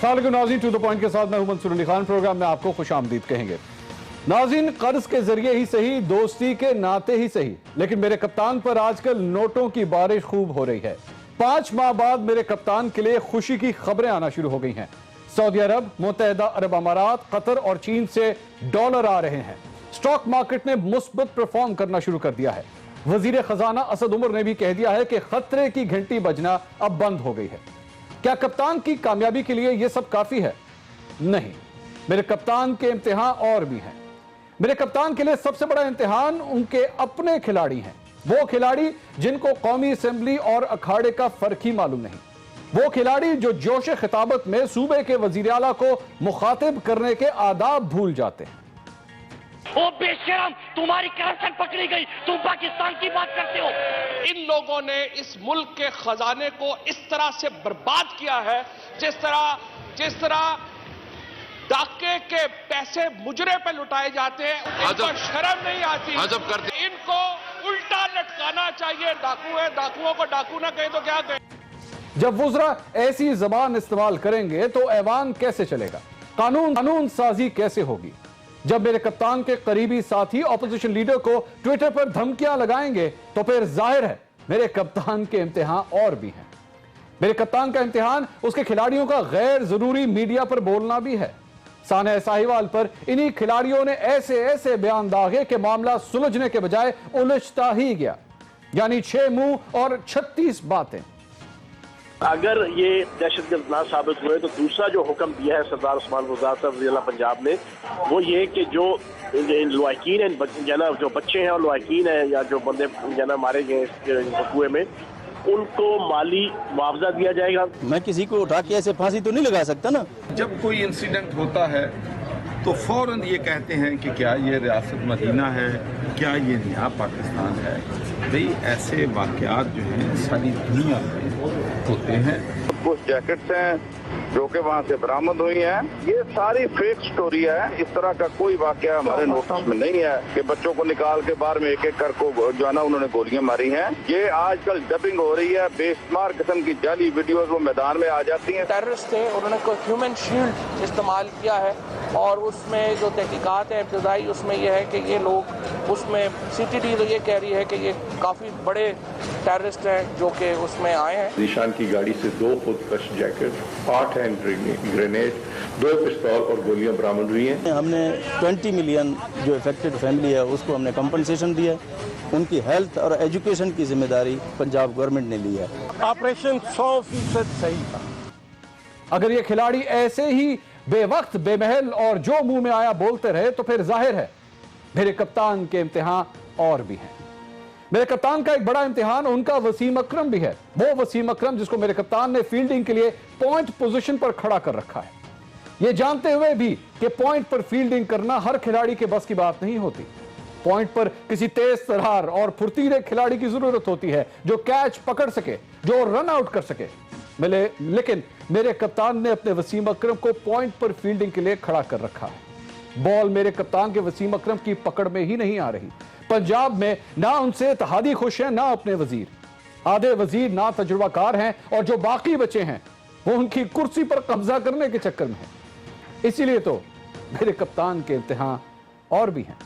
अस्सलाम वालेकुम नाज़रीन, टू द पॉइंट के साथ मैं हूं मंसूर अली खान। प्रोग्राम में आपको खुशामदीद कहेंगे। नाज़रीन, कर्ज के जरिए ही सही, दोस्ती के नाते ही सही, लेकिन मेरे कप्तान पर आजकल नोटों की बारिश खूब हो रही है। 5 माह बाद मेरे कप्तान के लिए खुशी की खबरें आना शुरू हो गई हैं। सऊदी अरब, मुत्तहिदा अरब अमारात, कतर और चीन से डॉलर आ रहे हैं। स्टॉक मार्केट ने मुस्बत परफॉर्म करना शुरू कर दिया है। वजीर खजाना असद उमर ने भी कह दिया है कि खतरे की घंटी बजना अब बंद हो गई है। क्या कप्तान की कामयाबी के लिए यह सब काफी है? नहीं, मेरे कप्तान के इम्तिहान और भी हैं। मेरे कप्तान के लिए सबसे बड़ा इम्तिहान उनके अपने खिलाड़ी हैं। वो खिलाड़ी जिनको कौमी असेंबली और अखाड़े का फर्क ही मालूम नहीं। वो खिलाड़ी जो जोश खिताबत में सूबे के वजीर आला को मुखातिब करने के आदाब भूल जाते हैं। ओ बेशरम, तुम्हारी करप्शन पकड़ी गई, तुम पाकिस्तान की बात करते हो। इन लोगों ने इस मुल्क के खजाने को इस तरह से बर्बाद किया है जिस तरह डाके के पैसे मुजरे पे लुटाए जाते हैं। इनको शर्म नहीं आती। इनको उल्टा लटकाना चाहिए। डाकू है, डाकुओं को डाकू ना कहे तो क्या कहे। जब वुज़रा ऐसी जबान इस्तेमाल करेंगे तो ऐवान कैसे चलेगा? कानून साजी कैसे होगी? जब मेरे कप्तान के करीबी साथी ऑपोजिशन लीडर को ट्विटर पर धमकियां लगाएंगे तो फिर जाहिर है मेरे कप्तान के इम्तिहान और भी हैं। मेरे कप्तान का इम्तिहान उसके खिलाड़ियों का गैर जरूरी मीडिया पर बोलना भी है। सानिया साहिवाल पर इन्हीं खिलाड़ियों ने ऐसे बयान दागे कि मामला सुलझने के बजाय उलझता ही गया। यानी 6 मुंह और 36 बातें। अगर ये दहशतगर्द ना साबित हुए तो दूसरा जो हुक्म दिया है सरदार उस्मान बुज़दार साहब जिला पंजाब ने, वो ये कि जो लवाकिन है, जो बच्चे हैं और लवाकिन है या जो बंदे मारे गए इस कुएं में, उनको माली मुआवजा दिया जाएगा। मैं किसी को उठा के ऐसे फांसी तो नहीं लगा सकता ना। जब कोई इंसिडेंट होता है तो फौरन ये कहते हैं कि क्या ये रियासत मदीना है, क्या ये नया पाकिस्तान है। भाई ऐसे वाक़यात जो हैं सारी दुनिया में होते हैं। कुछ जैकेट्स हैं जो कि वहाँ से बरामद हुई हैं। ये सारी फेक स्टोरी है। इस तरह का कोई वाकया हमारे नोटिस में नहीं है कि बच्चों को निकाल के बाहर में एक कर को जो है ना उन्होंने गोलियां मारी हैं। ये आजकल डबिंग हो रही है। बेशुमार किस्म की जाली वीडियोस वो मैदान में आ जाती हैं। टेररिस्ट थे, उन्होंने कोई ह्यूमन शील्ड इस्तेमाल किया है और उसमें जो तहकीकात है इब्तदाई, उसमें यह है कि ये लोग उसमें CTD तो ये कह रही है कि ये काफ़ी बड़े टेररिस्ट हैं जो कि उसमें आए हैं। निशान की गाड़ी से 2 खुदकश जैकेट, 8 हैंड ग्रेनेड, 2 पिस्तौल और गोलियां बरामद हुई हैं। हमने 20 मिलियन जो इफेक्टेड फैमिली है उसको हमने कंपनसेशन दिया है। उनकी हेल्थ और एजुकेशन की जिम्मेदारी पंजाब गवर्नमेंट ने ली है। ऑपरेशन 100% सही था। अगर ये खिलाड़ी ऐसे ही बेवक्त, बेमहल और जो मुंह में आया बोलते रहे तो फिर जाहिर है मेरे कप्तान के इम्तिहान और भी हैं। मेरे कप्तान का एक बड़ा इम्तिहान उनका वसीम अकरम भी है। वो वसीम अकरम जिसको मेरे कप्तान ने फील्डिंग के लिए पॉइंट पोजीशन पर खड़ा कर रखा है, ये जानते हुए भी कि पॉइंट पर फील्डिंग करना हर खिलाड़ी के बस की बात नहीं होती। पॉइंट पर किसी तेज तर्रार और फुर्तीले खिलाड़ी की जरूरत होती है जो कैच पकड़ सके, जो रन आउट कर सके। लेकिन मेरे कप्तान ने अपने वसीम अकरम को पॉइंट पर फील्डिंग के लिए खड़ा कर रखा है। बॉल मेरे कप्तान के वसीम अकरम की पकड़ में ही नहीं आ रही। पंजाब में ना उनसे इत्तेहादी खुश हैं, ना अपने वजीर। आधे वजीर ना तजुर्बाकार हैं और जो बाकी बचे हैं वो उनकी कुर्सी पर कब्जा करने के चक्कर में हैं। इसीलिए तो मेरे कप्तान के इम्तिहान और भी हैं।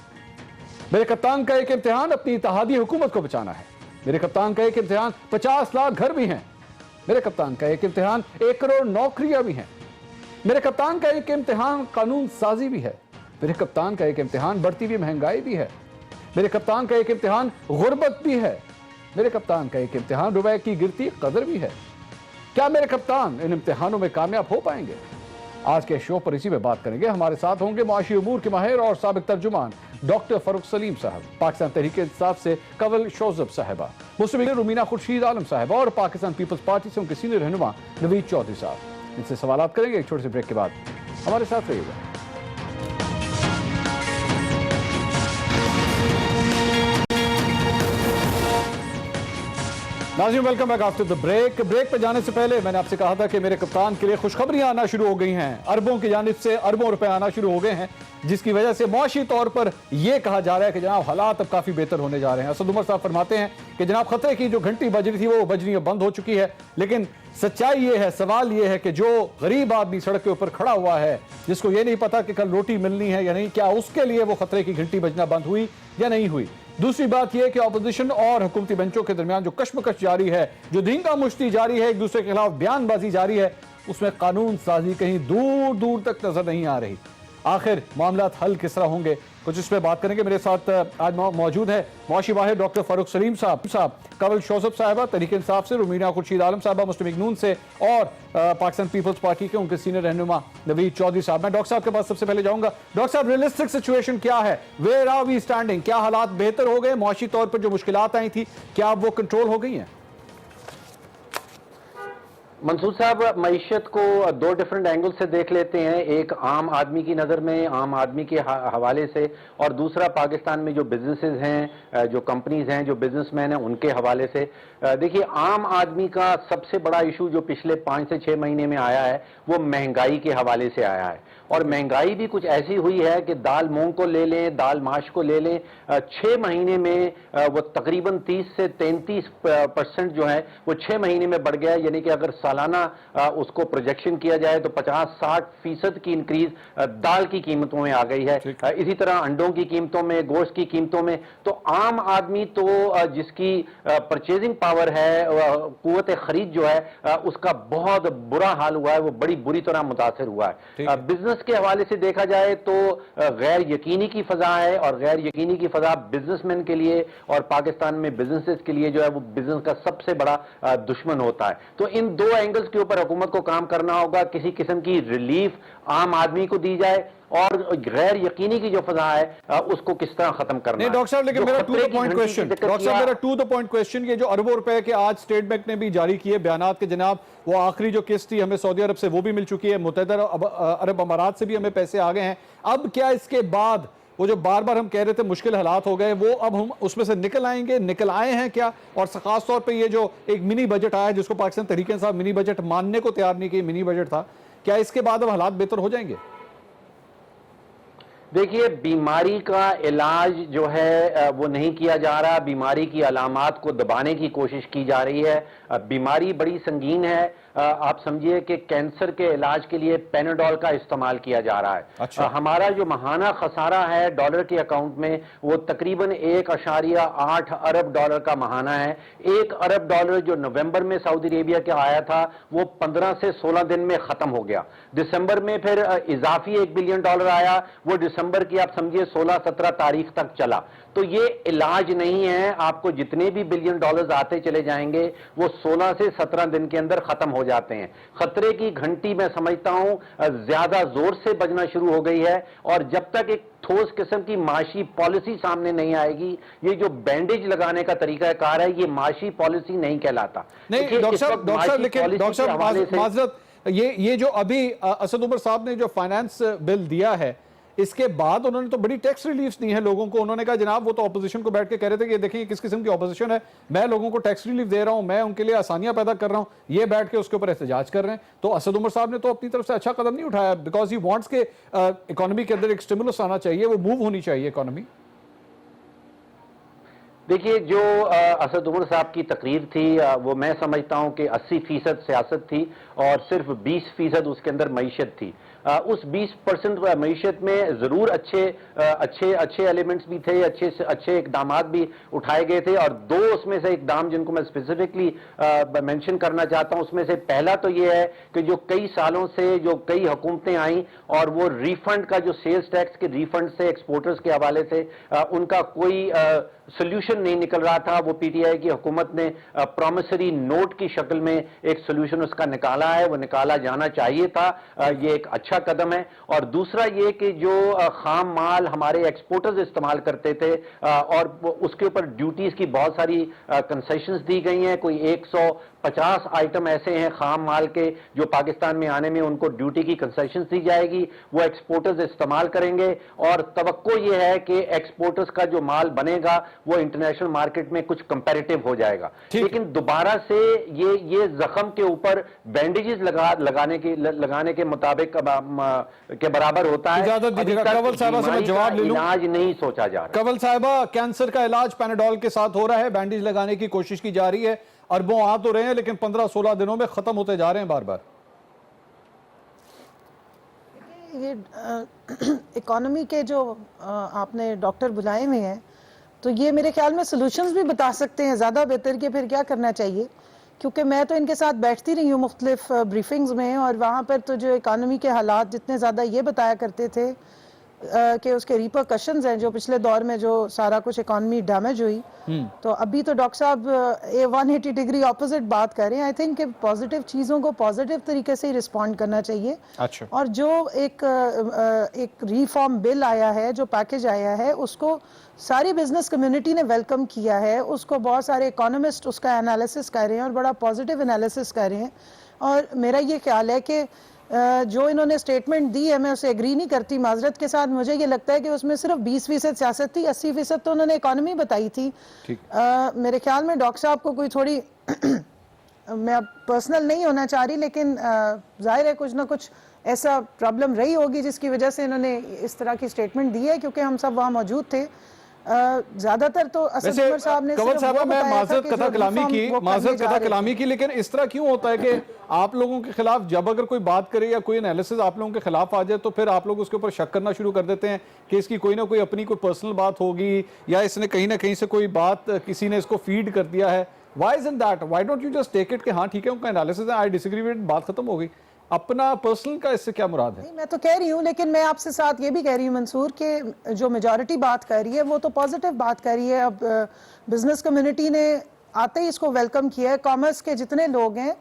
मेरे कप्तान का एक इम्तिहान अपनी इत्तेहादी हुकूमत को बचाना है। मेरे कप्तान का एक इम्तिहान 50 लाख घर भी हैं। मेरे कप्तान का एक इम्तिहान 1 करोड़ नौकरियां भी हैं। मेरे कप्तान का एक इम्तिहान कानून साजी भी है। मेरे कप्तान का एक इम्तिहान बढ़ती हुई महंगाई भी है। मेरे कप्तान का एक इम्तिहान गुर्बत भी है। मेरे कप्तान का एक इम्तिहान रुपए की गिरती कदर भी है। क्या मेरे कप्तान इन इम्तिहानों में कामयाब हो पाएंगे? आज के शो पर इसी में बात करेंगे। हमारे साथ होंगे मुआशी उमूर के माहिर और साबिक तर्जुमान डॉक्टर फरूक सलीम साहब, पाकिस्तान तहरीक-ए-इंसाफ से कवल शोजब साहिबा, मुस्लिम लीग रुमीना खुर्शीद आलम साहब और पाकिस्तान पीपल्स पार्टी से उनके सीनियर रहनुमा नवीद चौधरी साहब। इनसे सवालात करेंगे एक छोटे से ब्रेक के बाद। हमारे साथ रहिएगा। नाज़रीन welcome back after the break. Break पे जाने से पहले मैंने आपसे कहा था कि मेरे कप्तान के लिए खुशखबरियां आना शुरू हो गई हैं। अरबों की जानिब से अरबों रुपए आना शुरू हो गए हैं, जिसकी वजह से मुआशी तौर पर यह कहा जा रहा है कि जनाब हालात अब काफी बेहतर होने जा रहे हैं। असद उमर साहब फरमाते हैं कि जनाब खतरे की जो घंटी बज रही थी वो बजनी अब बंद हो चुकी है। लेकिन सच्चाई ये है, सवाल ये है कि जो गरीब आदमी सड़क के ऊपर खड़ा हुआ है, जिसको ये नहीं पता कि कल रोटी मिलनी है या नहीं, क्या उसके लिए वो खतरे की घंटी बजना बंद हुई या नहीं हुई। दूसरी बात यह कि ऑपोजिशन और हुकूमती बेंचों के दरमियान जो कश्मकश जारी है, जो धींगा मुश्ती जारी है, एक दूसरे के खिलाफ बयानबाजी जारी है, उसमें कानून साजी कहीं दूर दूर तक नजर नहीं आ रही। आखिर मामला हल किस तरह होंगे, कुछ इस पर बात करेंगे। मेरे साथ आज मौजूद है मुआशी माहिर डॉक्टर फारूक सलीम साहब, कवल शौसफ साहिबा तहरीक इंसाफ से, रुमीना खुर्शीद आलम साहबा मुस्लिम लीग नून से, और पाकिस्तान पीपल्स पार्टी के उनके सीनियर रहनुमा नवीद चौधरी साहब। मैं डॉक्टर साहब के पास सबसे पहले जाऊंगा। डॉक्टर साहब, रियलिस्टिक सिचुएशन क्या है? Where are we standing? क्या हालात बेहतर हो गए? मुआशी तौर पर जो मुश्किलात आई थी, क्या अब वो कंट्रोल हो गई हैं? मंसूर साहब, मईशत को दो डिफरेंट एंगल से देख लेते हैं। एक आम आदमी की नज़र में, आम आदमी के हवाले से, और दूसरा पाकिस्तान में जो बिजनेसेस हैं, जो कंपनीज हैं, जो बिजनेसमैन हैं, उनके हवाले से। देखिए, आम आदमी का सबसे बड़ा इशू जो पिछले 5 से 6 महीने में आया है वो महंगाई के हवाले से आया है। और महंगाई भी कुछ ऐसी हुई है कि दाल मूंग को ले लें, दाल माश को ले लें, 6 महीने में वो तकरीबन 30 से 33% जो है वो 6 महीने में बढ़ गया है। यानी कि अगर सालाना उसको प्रोजेक्शन किया जाए तो 50-60% की इंक्रीज दाल की कीमतों में आ गई है। इसी तरह अंडों की कीमतों में, गोश्त की कीमतों में। तो आम आदमी तो जिसकी परचेजिंग पावर है, कुव्वत खरीद जो है, उसका बहुत बुरा हाल हुआ है, वो बड़ी बुरी तरह मुतासर हुआ है। बिजनेस के हवाले से देखा जाए तो गैर यकीनी की फजा है, और गैर यकीनी की फजा बिजनेसमैन के लिए और पाकिस्तान में बिजनेसेस के लिए जो है वो बिजनेस का सबसे बड़ा दुश्मन होता है। तो इन दो एंगल्स के ऊपर हुकूमत को काम करना होगा। किसी किस्म की रिलीफ आम आदमी को दी जाए, और गैर यकीनी की जो फजा है उसको किस तरह खत्म करना है। डॉक्टर साहब, लेकिन मेरा to the point question, doctor साहब मेरा टू द पॉइंट क्वेश्चन, ये जो अरबों रुपए के आज स्टेट बैंक ने भी जारी किए बयानात के, जनाब वो आखिरी जो किस्त थी हमें सऊदी अरब से वो भी मिल चुकी है, मुत्तहिदा अरब अमारात से भी हमें पैसे आ गए हैं। अब क्या इसके बाद वो जो बार बार हम कह रहे थे मुश्किल हालात हो गए, वो अब हम उसमें से निकल आएंगे, निकल आए हैं क्या? और खास तौर पे ये जो एक मिनी बजट आया जिसको पाकिस्तान तहरीक इंसाफ मिनी बजट मानने को तैयार नहीं, कि मिनी बजट था, क्या इसके बाद अब हालात बेहतर हो जाएंगे? देखिए, बीमारी का इलाज जो है वो नहीं किया जा रहा, बीमारी की अलामात को दबाने की कोशिश की जा रही है। बीमारी बड़ी संगीन है। आप समझिए कि कैंसर के इलाज के लिए पेनाडोल का इस्तेमाल किया जा रहा है। अच्छा। हमारा जो महाना खसारा है डॉलर के अकाउंट में वो तकरीबन 1.8 अरब डॉलर का महाना है। 1 अरब डॉलर जो नवंबर में सऊदी अरेबिया के आया था वो 15 से 16 दिन में खत्म हो गया। दिसंबर में फिर इजाफी 1 बिलियन डॉलर आया, वो दिसंबर की आप समझिए 16-17 तारीख तक चला। तो ये इलाज नहीं है। आपको जितने भी बिलियन डॉलर्स आते चले जाएंगे वो 16 से 17 दिन के अंदर खत्म हो जाते हैं। खतरे की घंटी मैं समझता हूं ज्यादा जोर से बजना शुरू हो गई है, और जब तक एक ठोस किस्म की माशी पॉलिसी सामने नहीं आएगी, ये जो बैंडेज लगाने का तरीका कार है, ये माशी पॉलिसी नहीं कहलाता। नहीं डॉक्टर साहब, लेकिन डॉक्टर साहब माजरत, ये जो अभी असद उमर साहब ने जो फाइनेंस बिल दिया है, इसके बाद उन्होंने तो बड़ी टैक्स रिलीफ दी है लोगों को। उन्होंने कहा जनाब वो तो ऑपोजिशन को बैठ के कह रहे थे कि देखिए किस किस्म की ऑपोजिशन है, मैं लोगों को टैक्स रिलीफ दे रहा हूं, मैं उनके लिए आसानियां पैदा कर रहा हूं, ये बैठ के उसके ऊपर एहतजाज कर रहे हैं। तो असद उमर साहब ने तो अपनी तरफ से अच्छा कदम नहीं उठाया, बिकॉज ही वांट्स के इकोनॉमी के अंदर एक स्टिमुलस आना चाहिए, वो मूव होनी चाहिए इकोनॉमी। देखिए, जो असद उमर साहब की तकरीर थी वो मैं समझता हूं कि 80% सियासत थी और सिर्फ 20% उसके अंदर मईशत थी। उस 20% मईशत में जरूर अच्छे एलिमेंट्स भी थे, अच्छे इकदाम भी उठाए गए थे, और दो उसमें से इकदाम जिनको मैं स्पेसिफिकली मेंशन करना चाहता हूं, उसमें से पहला तो ये है कि जो कई सालों से जो कई हुकूमतें आई और वो रिफंड का जो सेल्स टैक्स के रिफंड से एक्सपोर्टर्स के हवाले से उनका कोई सोल्यूशन नहीं निकल रहा था, वो पीटीआई की हुकूमत ने प्रॉमिसरी नोट की शक्ल में एक सोल्यूशन उसका निकाला है, वो निकाला जाना चाहिए था। ये एक अच्छा कदम है। और दूसरा ये कि जो खाम माल हमारे एक्सपोर्टर्स इस्तेमाल करते थे और उसके ऊपर ड्यूटीज की बहुत सारी कंसेशंस दी गई हैं, कोई 50 आइटम ऐसे हैं खाम माल के जो पाकिस्तान में आने में उनको ड्यूटी की कंसेशन दी जाएगी, वो एक्सपोर्टर्स इस्तेमाल करेंगे और तवक्को ये है कि एक्सपोर्टर्स का जो माल बनेगा वो इंटरनेशनल मार्केट में कुछ कंपैरेटिव हो जाएगा। लेकिन दोबारा से ये जख्म के ऊपर बैंडेजेस लगाने के मुताबिक के बराबर होता है। इजाजत दीजिएगा कंवल साहिबा से मैं जवाब ले लूं। इलाज नहीं सोचा जा रहा। कंवल साहिबा, कैंसर का इलाज पैनाडोल के साथ हो रहा है, बैंडेज लगाने की कोशिश की जा रही है, अरबों आ तो रहे हैं लेकिन 15-16 दिनों में खत्म होते जा रहे हैं बार बार। ये इकोनॉमी के जो आपने डॉक्टर बुलाए हुए हैं, तो ये मेरे ख्याल में सॉल्यूशंस भी बता सकते हैं ज़्यादा बेहतर कि फिर क्या करना चाहिए, क्योंकि मैं तो इनके साथ बैठती रही हूँ मुख्तलिफ ब्रीफिंग्स में, और वहाँ पर तो जो इकोनॉमी के हालात जितने ज़्यादा ये बताया करते थे कि उसके रिपरकशंस हैं, जो पिछले दौर में जो सारा कुछ इकोनॉमी डैमेज हुई, तो अभी तो डॉक्टर साहब 180 डिग्री ऑपोजिट बात कर रहे हैं। आई थिंक कि पॉजिटिव चीज़ों को पॉजिटिव तरीके से ही रिस्पॉन्ड करना चाहिए। अच्छा। और जो एक रिफॉर्म बिल आया है, जो पैकेज आया है, उसको सारी बिजनेस कम्युनिटी ने वेलकम किया है, उसको बहुत सारे इकोनॉमिस्ट उसका एनालिसिस कर रहे हैं और बड़ा पॉजिटिव एनालिसिस कर रहे हैं। और मेरा ये ख्याल है कि जो इन्होंने स्टेटमेंट दी है, मैं उसे एग्री नहीं करती माजरत के साथ। मुझे ये लगता है कि उसमें सिर्फ 20% सियासत थी, 80% तो उन्होंने इकोनॉमी बताई थी। मेरे ख्याल में डॉक्टर साहब को कोई थोड़ी मैं अब पर्सनल नहीं होना चाह रही, लेकिन जाहिर है कुछ ना कुछ ऐसा प्रॉब्लम रही होगी जिसकी वजह से इन्होंने इस तरह की स्टेटमेंट दी है, क्योंकि हम सब वहाँ मौजूद थे। ज्यादातर तो असद उमर साहब ने कंवल साहब, मैं माजरत कथा कलामी की, लेकिन इस तरह क्यों होता है कि आप लोगों के खिलाफ जब अगर कोई बात करे या कोई एनालिसिस आप लोगों के खिलाफ आ जाए तो फिर आप लोग उसके ऊपर शक करना शुरू कर देते हैं कि इसकी कोई ना कोई अपनी कोई पर्सनल बात होगी या इसने कहीं ना कहीं से कोई बात किसी ने इसको फीड कर दिया है। Why isn't that? Why don't you just take it कि हाँ ठीक है उनका एनालिसिस है, आई डिसएग्री विद, बात खत्म हो गई। अपना पर्सनल का इससे क्या मुराद है? नहीं, मैं तो कह रही हूँ, लेकिन मैं आपसे साथ ये भी कह रही हूँ मंसूर कि जो मेजॉरिटी बात कर रही है वो तो पॉजिटिव बात कर रही है। अब बिजनेस कम्युनिटी ने आते ही इसको वेलकम किया है, कॉमर्स के जितने लोग हैं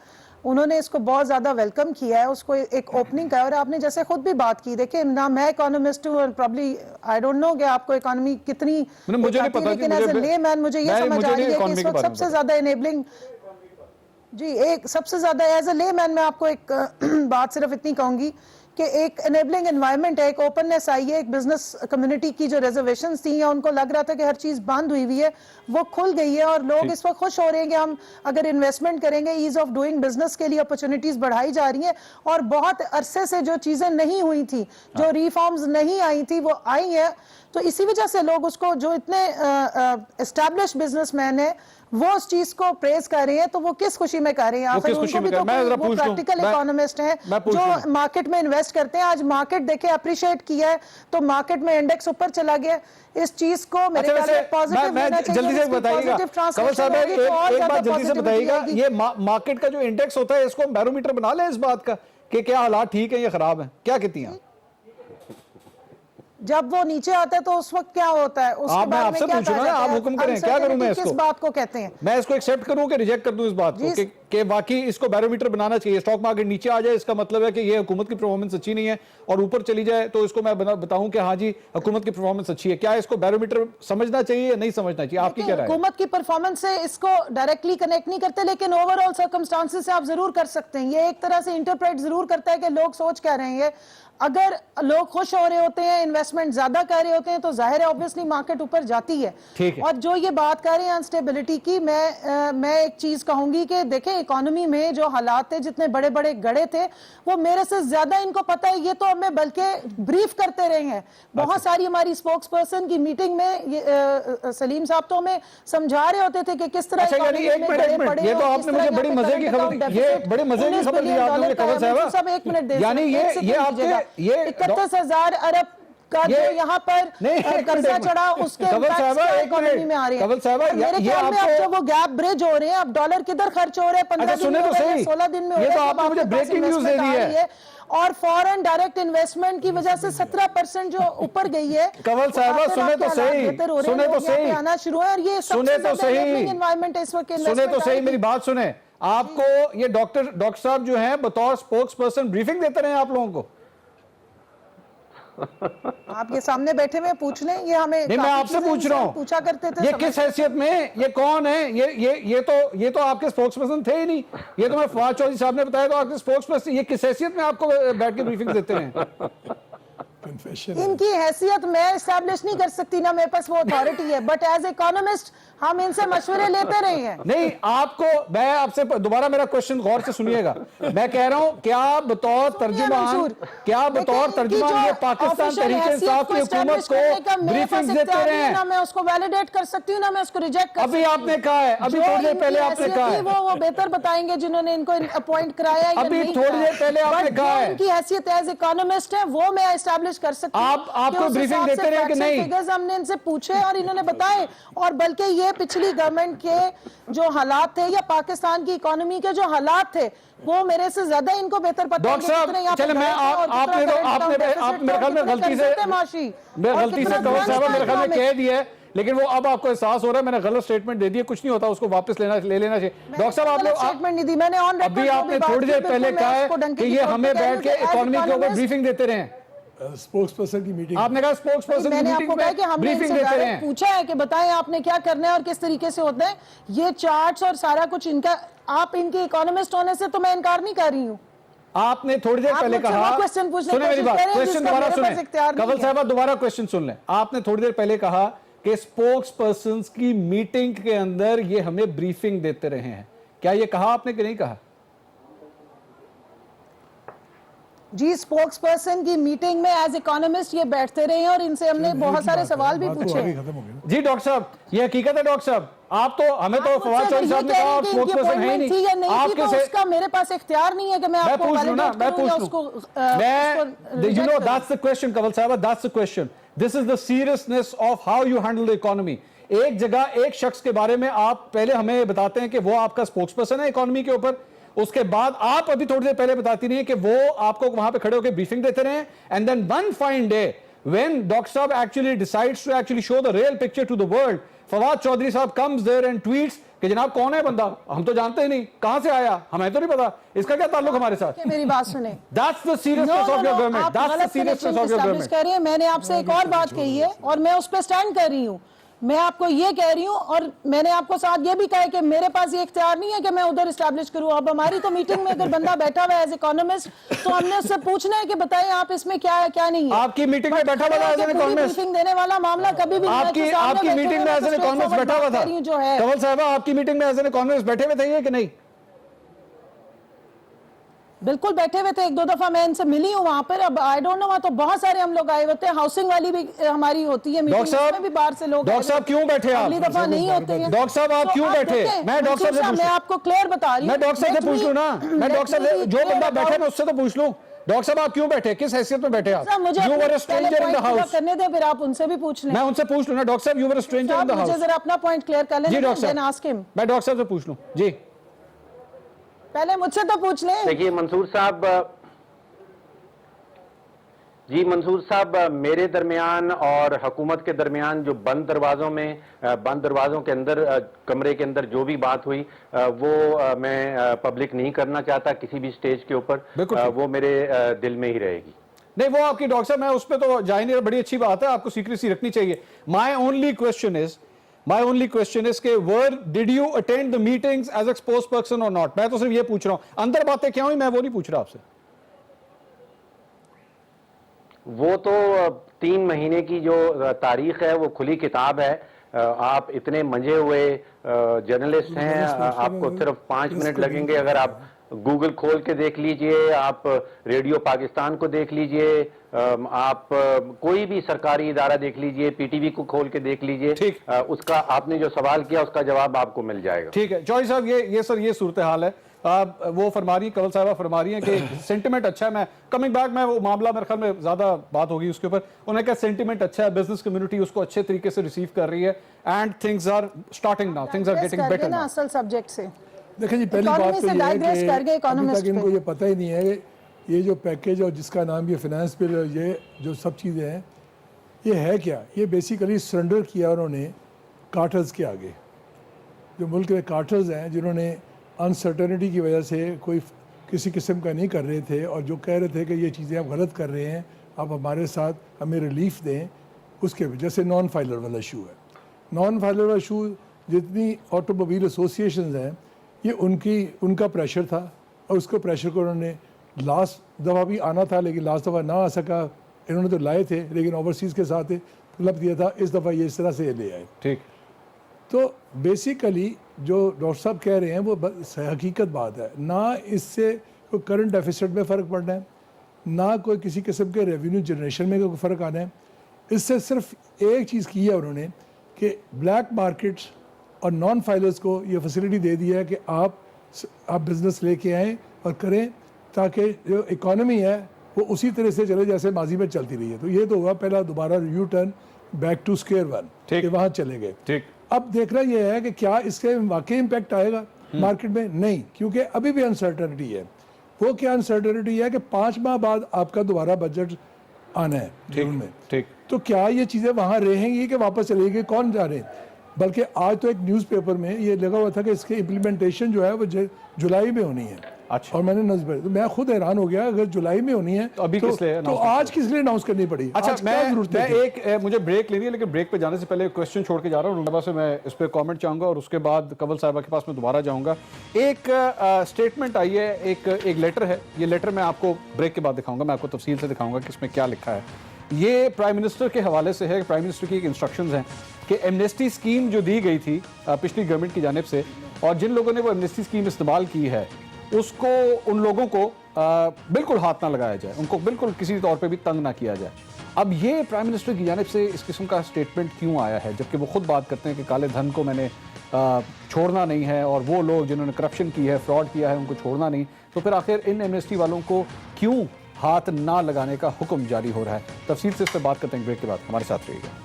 उन्होंने इसको बहुत ज़्यादा वेलकम किया है, उसको एक ओपनिंग का। और आपने जैसे खुद भी बात की, देखिए ना मैं इकोनॉमिस्ट हूँ और प्रॉब्ली आई डोंट नो कि आपको इकोनॉमी कितनी, मुझे नहीं पता, लेकिन एज ए लेमैन मुझे ये समझ आ रही है कि इस वक्त सबसे ज़्यादा इनेबलिंग सबसे ज्यादा एज ए लेमैन मैं आपको एक बात सिर्फ इतनी कहूंगी कि एक एनेबलिंग एनवायरनमेंट है, एक ओपननेस आई है, एक बिजनेस कम्युनिटी की जो रिजर्वेशंस थी या उनको लग रहा था कि हर चीज बंद हुई है, वो खुल गई है और लोग इस वक्त खुश हो रहे हैं कि हम अगर इन्वेस्टमेंट करेंगे, ईज ऑफ डूइंग बिजनेस के लिए अपॉर्चुनिटीज बढ़ाई जा रही हैं। और बहुत अरसे से जो चीजें नहीं हुई थी, जो रिफॉर्म्स नहीं आई थी, वो आई है। तो इसी वजह से लोग उसको, जो इतने एस्टैब्लिश बिजनेसमैन है वो उस चीज को प्रेज कर रहे हैं, तो वो किस खुशी में कर रहे हैं? आखिर उनको भी तो वो प्रैक्टिकल इकोनॉमिस्ट हैं जो मार्केट में इन्वेस्ट करते हैं। आज मार्केट देखे अप्रिशिएट किया है तो मार्केट में इंडेक्स ऊपर चला गया। इस चीज को मेरे ख्याल में पॉजिटिव लेना चाहिए। जल्दी से बताइएगा कंवल साहब, एक बात जल्दी से बताइएगा, ये मार्केट का जो इंडेक्स होता है इसको बैरोमीटर बना ले इस बात का कि क्या हालात ठीक है या खराब है, क्या कहती हैं? जब वो नीचे आता है तो उस वक्त क्या होता है? उसके बाद में क्या कहा जाता है? आप हुक्म करें, क्या करूं मैं इसको? किस बात को कहते हैं? मैं इसको एक्सेप्ट करूं कि रिजेक्ट कर दूं इस बात को कि वाकई इसको बैरोमीटर बनाना चाहिए। स्टॉक मार्केट नीचे आ जाए इसका मतलब है कि ये हुकूमत की परफॉर्मेंस अच्छी नहीं है, और ऊपर चली जाए तो इसको मैं बताऊं कि हाँ जी हुकूमत की परफॉर्मेंस अच्छी है। क्या इसको बैरोमीटर समझना चाहिए या नहीं समझना चाहिए? आपकी क्या राय है? हुकूमत की परफॉर्मेंस से इसको डायरेक्टली कनेक्ट नहीं करते, लेकिन ओवरऑल सर्कमस्टांसेस से आप जरूर कर सकते हैं। ये एक तरह से इंटरप्रेट जरूर करता है कि लोग सोच क्या रहे हैं। अगर लोग खुश हो रहे होते हैं, इन्वेस्टमेंट ज्यादा कर रहे होते हैं, तो जाहिर है ऑब्वियसली मार्केट ऊपर जाती है। और जो ये बात कर रहे हैं अनस्टेबिलिटी की, मैं एक चीज कहूंगी कि देखें इकोनॉमी में जो हालात थे, जितने बड़े बड़े गड़े थे, वो मेरे से ज्यादा इनको पता है। ये तो हमें बल्कि ब्रीफ करते रहे हैं। बहुत सारी हमारी स्पोक्स पर्सन की मीटिंग में सलीम साहब तो हमें समझा रहे होते थे कि किस तरह ये तो आपने मुझे बड़ी मजे की खबर, ये बड़े मजे की खबर दी आपने कंवल साहब। सब एक मिनट दे, यानी ये आपके 31,000 अरब का जो यहाँ पर कर्जा चढ़ा उसके इकोनॉमी में आ रही है। मेरे ख्याल में अब जब वो गैप ब्रिज हो रहे हैं, अब डॉलर किधर खर्च हो रहे हैं, 15 दिन में हो रहे हैं, 16 दिन में हो रहे हैं, ये तो आपने मुझे ब्रेकिंग न्यूज़ दे दी है। और फॉरेन डायरेक्ट इन्वेस्टमेंट की वजह से 17% जो ऊपर गई है। कंवल साहब सुने तो सही, सुने तो सही, आना शुरू है। और ये सुने तो सही, एनवायरमेंट इस वक्त सुने तो सही, मेरी बात सुने। आपको ये डॉक्टर साहब जो हैं बतौर स्पोक्स पर्सन ब्रीफिंग देते रहे आप लोगों को? आप ये सामने बैठे हुए पूछ लें, ये हमें नहीं, मैं आपसे पूछ रहा हूँ, पूछा करते थे ये किस हैसियत में, ये कौन है, ये तो आपके स्पोक्स पर्सन थे ही नहीं, ये तो मैं फवाद चौधरी साहब ने बताया तो आपके स्पोक्स पर्सन, ये किस हैसियत में आपको बैठ के ब्रीफिंग देते हैं? इनकी हैसियत मैं एस्टैब्लिश नहीं कर सकती ना, मेरे पास वो अथॉरिटी है, बट एज इकोनॉमिस्ट हम इनसे मशवरे लेते रहे हैं। नहीं, आपको, मैं आपसे दोबारा मेरा क्वेश्चन गौर से सुनिएगा, मैं कह रहा हूं क्या बतौर तर्जुमान ये पाकिस्तान तहरीक इंसाफ की हुकूमत को ब्रीफिंग देते रहे हैं? ना मैं उसको वैलिडेट कर सकती हूँ ना मैं उसको रिजेक्ट कर अभी आपने कहा है, अभी थोड़ी देर पहले आपने कहा है, वो बेहतर बताएंगे जिन्होंने इनको अपॉइंट कराया, अभी थोड़ी देर पहले आपने कहा है उनकी हैसियत एज इकोनॉमिस्ट है, वो मैं एस्टैब्लिश कर सकती हूँ। आपको ब्रीफिंग देते रहे कि नहीं? फिगर्स हमने इनसे पूछे और इन्होंने बताए, और बल्कि ये पिछली गवर्नमेंट के जो हालात थे या पाकिस्तान की इकोनॉमी के जो हालात थे वो मेरे से ज्यादा इनको बेहतर पता है। डॉक्टर साहब चले, मैं आपने मेरे ख्याल में गलती से कवल साहब मेरे ख्याल में कह दिया है, लेकिन वो अब आपको एहसास हो रहा है मैंने गलत स्टेटमेंट दे दिया, कुछ नहीं होता, उसको वापस ले लेना चाहिए। डॉक्टर साहब आप लोग स्टेटमेंट नहीं दी मैंने, ऑन अभी आपने थोड़ी देर पहले कहा है कि ये हमें बैठ के इकोनॉमी के ऊपर ब्रीफिंग देते रहे। स्पोक्स पर्सन की मीटिंग, आपने कहा स्पोक्स पर्सन की मीटिंग में ब्रीफिंग देते रहे हैं। पूछा है कि बताएं आपने क्या करना है और किस तरीके से होता है, ये चार्ट्स और सारा कुछ इनका, आप इनके इकोनॉमिस्ट होने से तो मैं इनकार नहीं कर रही हूँ। आपने थोड़ी देर पहले कहा, सुने मेरी बात, क्वेश्चन दोबारा सुने, कवल साहब दोबारा क्वेश्चन सुन लें। आपने थोड़ी देर पहले कहा कि स्पोक्स पर्सन की मीटिंग के अंदर ये हमें ब्रीफिंग देते रहे हैं, क्या ये कहा आपने कि नहीं कहा? जी, स्पोक्स पर्सन की मीटिंग में एज इकोनॉमिस्ट ये बैठते रहे हैं और इनसे हमने बहुत सारे सवाल भी पूछे। जी डॉक्टर साहब, ये हकीकत है डॉक्टर साहब, आप तो हमें तो फवाद चौधरी साहब ने कहा आप स्पोक्स पर्सन है ही नहीं, आपके से उसका मेरे पास इख्तियार नहीं है कि मैं आपको मैं पूछ लूं, मैं you know that's the question Kawal साहब, that's the question, this is the seriousness of how you handle the economy. एक जगह एक शख्स के बारे में आप पहले हमें बताते हैं कि वो आपका स्पोक्स पर्सन है इकोनॉमी के ऊपर, उसके बाद आप अभी थोड़ी देर पहले बताती नहीं है कि वो आपको वहां पे खड़े होकर ब्रीफिंग देते रहे, and then one fine day when doctor साहब actually decides to actually show the real picture to the world, Fawad Chaudhry साहब कम्स देयर एंड ट्वीट्स कि जनाब कौन है बंदा, हम तो जानते ही नहीं, कहां से आया, हमें तो नहीं पता, इसका क्या ताल्लुक हमारे साथ? मेरी बात सुने, that's the seriousness of your government, that's the seriousness of your government. कह रही है, मैंने आपसे एक और बात कही है और मैं उस पर स्टैंड कर रही हूं, मैं आपको ये कह रही हूं, और मैंने आपको साथ ये भी कहा है कि मेरे पास ये इख्तियार नहीं है कि मैं उधर एस्टैब्लिश करूं। अब हमारी तो मीटिंग में अगर बंदा बैठा हुआ है एज इकोनॉमिस्ट, तो हमने उससे पूछना है कि बताएं आप इसमें क्या है क्या नहीं है। आपकी मीटिंग में बैठा हुआ एज इकोनॉमिस्ट ब्रीफिंग देने वाला मामला कभी भी आपकी मीटिंग में एज इकोनॉमिस्ट बैठा हुआ था कवल साहब, आपकी मीटिंग में एज इकोनॉमिस्ट बैठे हुए थे कि नहीं? बिल्कुल बैठे हुए थे, एक दो दफा मैं इनसे मिली हूँ वहां पर। अब आई डोंट नो, वहां तो बहुत सारे हम लोग आए होते हैं, हाउसिंग वाली भी हमारी होती है मीटिंग, उसमें भी बाहर से लोग। डॉक्टर साहब क्यों बैठे आप? अगली दफा नहीं होते हैं। डॉक्टर साहब आप क्यों बैठे? मैं डॉक्टर साहब से पूछ, मैं आपको क्लियर बता रही हूँ, मैं डॉक्टर साहब से पूछ लूं ना, मैं डॉक्टर साहब जो बंदा बैठे मैं उससे तो पूछ लूं। डॉक्टर साहब आप क्यों बैठे, किस हैसियत में बैठे आप? मुझे you were a stranger in the house करने दे, फिर आप उनसे भी पूछ लें। मैं उनसे पूछ लूं ना डॉक्टर साहब, you were a stranger in the house, मुझे जरा अपना पॉइंट क्लियर कर लें। जी डॉक्टर साहब, मैं डॉक्टर साहब से पूछ लूं जी, पहले मुझसे तो पूछ लें। देखिए मंसूर साहब, जी मंसूर साहब, मेरे दरमियान और हुकूमत के दरमियान जो बंद दरवाज़ों के अंदर कमरे के अंदर जो भी बात हुई वो मैं पब्लिक नहीं करना चाहता किसी भी स्टेज के ऊपर, वो मेरे दिल में ही रहेगी। नहीं वो आपकी डॉक्टर साहब, मैं उस पर तो जा ही नहीं, बड़ी अच्छी बात है, आपको सीक्रेसी रखनी चाहिए। माई ओनली क्वेश्चन इज के whether did you attend the meetings as a spokesperson or not? मैं तो सिर्फ ये पूछ रहा हूं, अंदर बातें क्या हुई मैं वो नहीं पूछ रहा आपसे। वो तो 3 महीने की जो तारीख है वो खुली किताब है। आप इतने मंजे हुए जर्नलिस्ट हैं, आपको सिर्फ 5 मिनट लगेंगे। अगर आप गूगल खोल के देख लीजिए, आप रेडियो पाकिस्तान को देख लीजिए, आप कोई भी सरकारी इदारा देख लीजिए, पीटीवी को खोल के देख लीजिए, उसका आपने जो सवाल किया उसका जवाब आपको मिल जाएगा। ठीक है चौधरी साहब, ये सर ये सूरत हाल है। वो फरमा रही कवल साहबा फरमा रही है कि सेंटिमेंट अच्छा है। मैं कमिंग बैक, मैं वो मामला मेरे ख्याल में ज्यादा बात होगी उसके ऊपर। उन्होंने कहा सेंटिमेंट अच्छा है, बिजनेस कम्युनिटी उसको अच्छे तरीके से रिसीव कर रही है and things are starting now, things are getting better now. असल सब्जेक्ट से देखिए जी, पहली बात तो ये है कि अभी तक इनको ये पता ही नहीं है कि ये जो पैकेज और जिसका नाम ये फाइनेंस बिल, ये जो सब चीज़ें हैं, ये है क्या? ये बेसिकली सरेंडर किया उन्होंने कार्टर्स के आगे, जो मुल्क के कार्टर्स हैं जिन्होंने अनसर्टनिटी की वजह से कोई किसी किस्म का नहीं कर रहे थे और जो कह रहे थे कि ये चीज़ें आप गलत कर रहे हैं, आप हमारे साथ हमें रिलीफ दें उसके वजह से नॉन फाइलर वाला इशू है। नॉन फाइलर वाला इशू जितनी ऑटोमोबाइल एसोसिएशंस हैं ये उनका प्रेशर था और उसको प्रेशर को उन्होंने लास्ट दफ़ा भी आना था लेकिन लास्ट दफ़ा ना आ सका। इन्होंने तो लाए थे लेकिन ओवरसीज़ के साथ क्लब दिया था, इस दफ़ा ये इस तरह से ले आए। ठीक। तो बेसिकली जो डॉक्टर साहब कह रहे हैं वो हकीकत बात है। ना इससे कोई करंट डेफिसिट में फ़र्क पड़ना है, ना कोई किसी किस्म के रेवेन्यू जनरेशन में कोई फ़र्क आना है। इससे सिर्फ एक चीज़ की है उन्होंने कि ब्लैक मार्केट्स और नॉन फाइलर्स को ये फैसिलिटी दे दी है कि आप बिज़नेस लेके आएँ और करें ताकि जो इकॉनमी है वो उसी तरह से चले जैसे माजी में चलती रही है। तो ये तो हुआ पहला दोबारा you turn back to square one कि वहाँ चले गए। ठीक। अब देखना यह है कि क्या इसके वाकई इम्पैक्ट आएगा मार्केट में? नहीं, क्योंकि अभी भी अनसर्टनिटी है। वो क्या अनसर्टनिटी है कि 5 माह बाद आपका दोबारा बजट आना है जून में। ठीक। तो क्या ये चीज़ें वहाँ रहेंगी कि वापस चलेगी, कौन जाने। बल्कि आज तो एक न्यूज़पेपर में ये लगा हुआ था कि इसकी इम्प्लीमेंटेशन जो है वो जुलाई में होनी है। अच्छा। और मैंने तो मैं खुद हैरान हो गया, अगर जुलाई में होनी है तो अभी किस लिए तो आज किस लिए अनाउंस करनी पड़ी? अच्छा, मैं मुझे ब्रेक लेनी है लेकिन ब्रेक पे जाने से पहले क्वेश्चन छोड़ के जा रहा हूँ रुमा से। मैं इस पर कमेंट चाहूंगा और उसके बाद कंवल साहिबा के पास मैं दोबारा जाऊंगा। एक स्टेटमेंट आई है, एक लेटर है। ये लेटर मैं आपको ब्रेक के बाद दिखाऊंगा, मैं आपको तफसील से दिखाऊंगा कि इसमें क्या लिखा है। ये प्राइम मिनिस्टर के हवाले से है। प्राइम मिनिस्टर की एक इंस्ट्रक्शंस हैं कि एमनेस्टी स्कीम जो दी गई थी पिछली गवर्नमेंट की जानिब से, और जिन लोगों ने वो एमनेस्टी स्कीम इस्तेमाल की है उसको, उन लोगों को बिल्कुल हाथ ना लगाया जाए, उनको बिल्कुल किसी तौर पे भी तंग ना किया जाए। अब ये प्राइम मिनिस्टर की जानिब से इस किस्म का स्टेटमेंट क्यों आया है, जबकि वो खुद बात करते हैं कि काले धन को मैंने छोड़ना नहीं है और वो लोग जिन्होंने करप्शन की है, फ्रॉड किया है, उनको छोड़ना नहीं। तो फिर आखिर इन एमनेस्टी वालों को क्यों हाथ ना लगाने का हुक्म जारी हो रहा है? तफसील से इस पर बात करते हैं ब्रेक के बाद। हमारे साथ रहिएगा।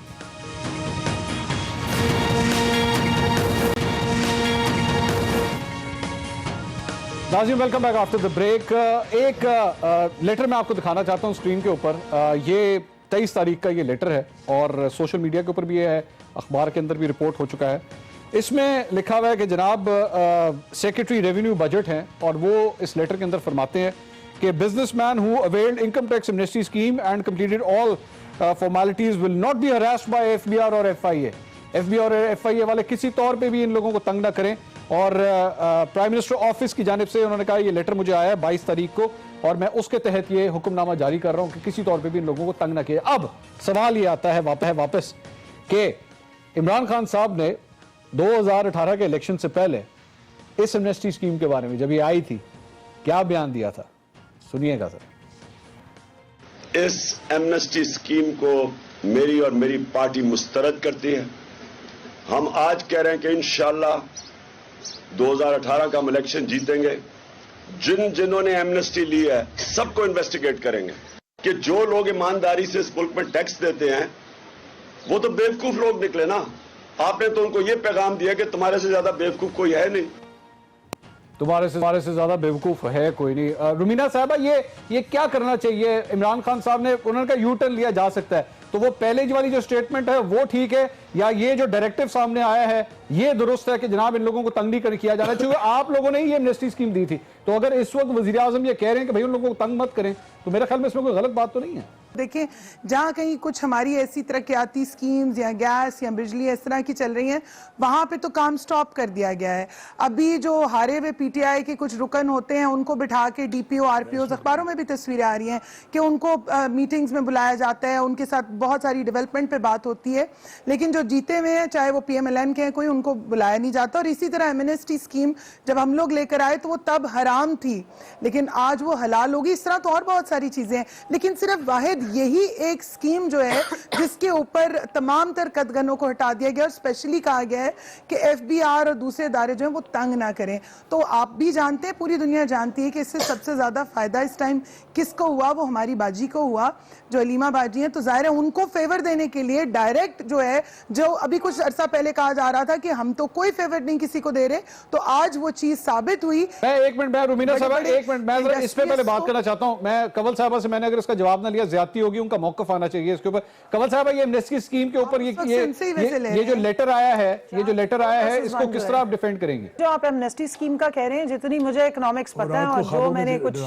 नाज़रीन, welcome back after the break. एक लेटर मैं आपको दिखाना चाहता हूं स्क्रीन के ऊपर। ये 23 तारीख का ये लेटर है और सोशल मीडिया के ऊपर भी ये है, अखबार के अंदर भी रिपोर्ट हो चुका है। इसमें लिखा हुआ है कि जनाब सेक्रेटरी रेवेन्यू बजट हैं और वो इस लेटर के अंदर फरमाते हैं कि businessman who availed income tax amnesty scheme and completed all formalities will not be harassed by FBR और एफआईए। एफबीआर और एफआईए वाले किसी तौर पे भी इन लोगों को तंग ना करें। और प्राइम मिनिस्टर ऑफिस की जानिब से उन्होंने कहा ये लेटर मुझे आया है 22 तारीख को और मैं उसके तहत ये हुक्मनामा जारी कर रहा हूं कि किसी तौर पे भी इन लोगों को तंग ना किया। अब सवाल ये आता है वापस कि इमरान खान साहब ने 2018 के इलेक्शन से पहले इस एमनेस्टी स्कीम के बारे में जब ये आई थी क्या बयान दिया था, सुनिएगा सर। इस एमनेस्टी स्कीम को मेरी और मेरी पार्टी मुस्तरद करती है। हम आज कह रहे हैं कि इंशाअल्लाह 2018 का हम इलेक्शन जीतेंगे। जिन्होंने एमनेस्टी ली है सबको इन्वेस्टिगेट करेंगे कि जो लोग ईमानदारी से इस मुल्क में टैक्स देते हैं वो तो बेवकूफ लोग निकले ना। आपने तो उनको ये पैगाम दिया कि तुम्हारे से ज्यादा बेवकूफ कोई है नहीं, तुम्हारे से ज्यादा बेवकूफ है कोई नहीं। रुमीना साहबा, ये क्या करना चाहिए? इमरान खान साहब ने, उन्होंने कहा यू टर्न लिया जा सकता है, तो वो पहले वाली जो स्टेटमेंट है वो ठीक है या ये जो डायरेक्टिव सामने आया है ये दुरुस्त है कि जनाब इन लोगों को तंग नहीं किया जाना चाहिए? आप लोगों ने ये एमनेस्टी स्कीम दी थी, तो अगर इस वक्त वजीर आजम ये कह रहे हैं कि भाई उन लोगों को तंग मत करें, तो मेरे ख्याल में इसमें कोई गलत बात तो नहीं है। देखिए, जहाँ कहीं कुछ हमारी ऐसी तरक्याती स्कीम्स या गैस या बिजली इस तरह की चल रही हैं वहाँ पे तो काम स्टॉप कर दिया गया है। अभी जो हारे हुए पीटीआई के कुछ रुकन होते हैं उनको बिठा के डीपीओ आरपीओ, अखबारों में भी तस्वीरें आ रही हैं कि उनको मीटिंग्स में बुलाया जाता है, उनके साथ बहुत सारी डेवलपमेंट पे बात होती है, लेकिन जो जीते हुए हैं चाहे वो पीएमएलएन के हैं कोई उनको बुलाया नहीं जाता। और इसी तरह एमनेस्टी स्कीम जब हम लोग लेकर आए तो वो तब हराम थी लेकिन आज वो हलाल होगी। इस तरह तो और बहुत सारी चीजें हैं, लेकिन सिर्फ वाहिद यही एक स्कीम जो है जिसके ऊपर तमाम तर कदगनों को हटा दिया गया और स्पेशली कहा गया है कि एफबीआर और दूसरे इदारे जो हैं वो तंग ना करें। तो आप भी जानते हैं, पूरी दुनिया जानती है कि इससे सबसे ज्यादा फायदा इस टाइम किसको हुआ, वो हमारी बाजी को हुआ जो अलीमा बाजी हैं। तो जाहिर है उनको फेवर देने के लिए डायरेक्ट जो है, जो अभी कुछ अरसा पहले कहा जा रहा था कि हम तो कोई फेवर नहीं किसी को दे रहे, तो आज वो चीज साबित हुई। एक मिनट, मैं रुमीना साहब एक मिनट, मैं इस पे पहले बात करना चाहता हूं। मैं कंवल साहब से मैंने अगर इसका जवाब ना लिया ज्यादती ज्यादती होगी, उनका मौकफ आना चाहिए इसके ऊपर। कंवल साहब, ये एमनेस्टी स्कीम के ऊपर ये जो लेटर आया है, इसको किस तरह आप डिफेंड करेंगे? जो आप एमनेस्टी स्कीम का कह रहे हैं, जितनी मुझे इकोनॉमिक्स पता है और जो मैंने कुछ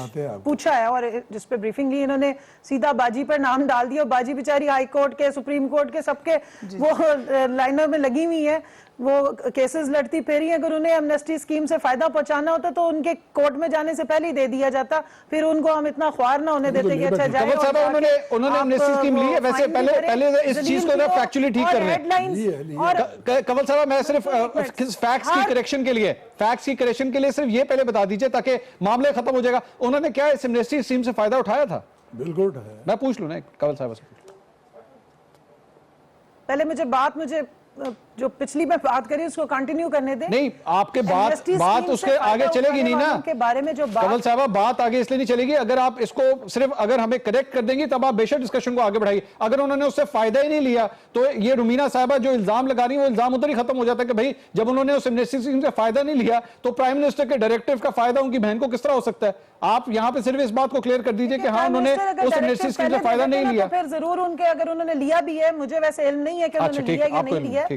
पूछा है और जिस पे ब्रीफिंग ली, इन्होंने सीधा बाजी पर नाम डाल दिया। बाजी बेचारी हाई कोर्ट के, सुप्रीम कोर्ट के, सबके वो लाइनर में लगी हुई है, वो केसेस लड़ती फिरी। अगर उन्हें एमनेस्टी स्कीम से फायदा पहुंचाना होता तो उनके कोर्ट में जाने से पहले ही दे दिया जाता, फिर उनको हम इतना ख्वार ना होने देते कि अच्छा जाए। उन्होंने एमनेस्टी स्कीम ली है, वैसे पहले इस चीज को ना फैक्चुअली ठीक कर रहे हैं। कंवल साहब, मैं सिर्फ फैक्ट्स की करेक्शन के लिए सिर्फ ये पहले बता दीजिए ताकि मामले खत्म हो जाएगा। उन्होंने क्या इस एमनेस्टी स्कीम से फायदा उठाया था? बिल्कुल उठाया। मैं पूछ लूं ना कंवल साहब से, पहले मुझे जो पिछली में बात करी उसको कंटिन्यू करने दें। नहीं, आपके बात उसके आगे चलेगी नहीं ना के बारे में। जो कंवल साहब, बात आगे इसलिए नहीं चलेगी, अगर आप इसको सिर्फ अगर हमें करेक्ट कर देंगी तब आप बेशक डिस्कशन को आगे बढ़ाइए। अगर उन्होंने उससे फायदा ही नहीं लिया तो ये रुमीना साहबा जो इल्जाम लगा रही है वो इल्जाम उधर ही खत्म हो जाता है कि भाई जब उन्होंने उस एमनेस्टी स्कीम से फायदा नहीं लिया तो प्राइम मिनिस्टर के डायरेक्टिव का फायदा उनकी बहन को किस तरह हो सकता है? आप यहाँ पे सिर्फ इस बात को क्लियर कर दीजिए कि हाँ, उन्होंने उस एमनेस्टी स्कीम से फायदा नहीं लिया। फिर जरूर उनके, अगर उन्होंने लिया भी है, मुझे वैसे इल्म नहीं है कि उन्होंने लिया या नहीं लिया,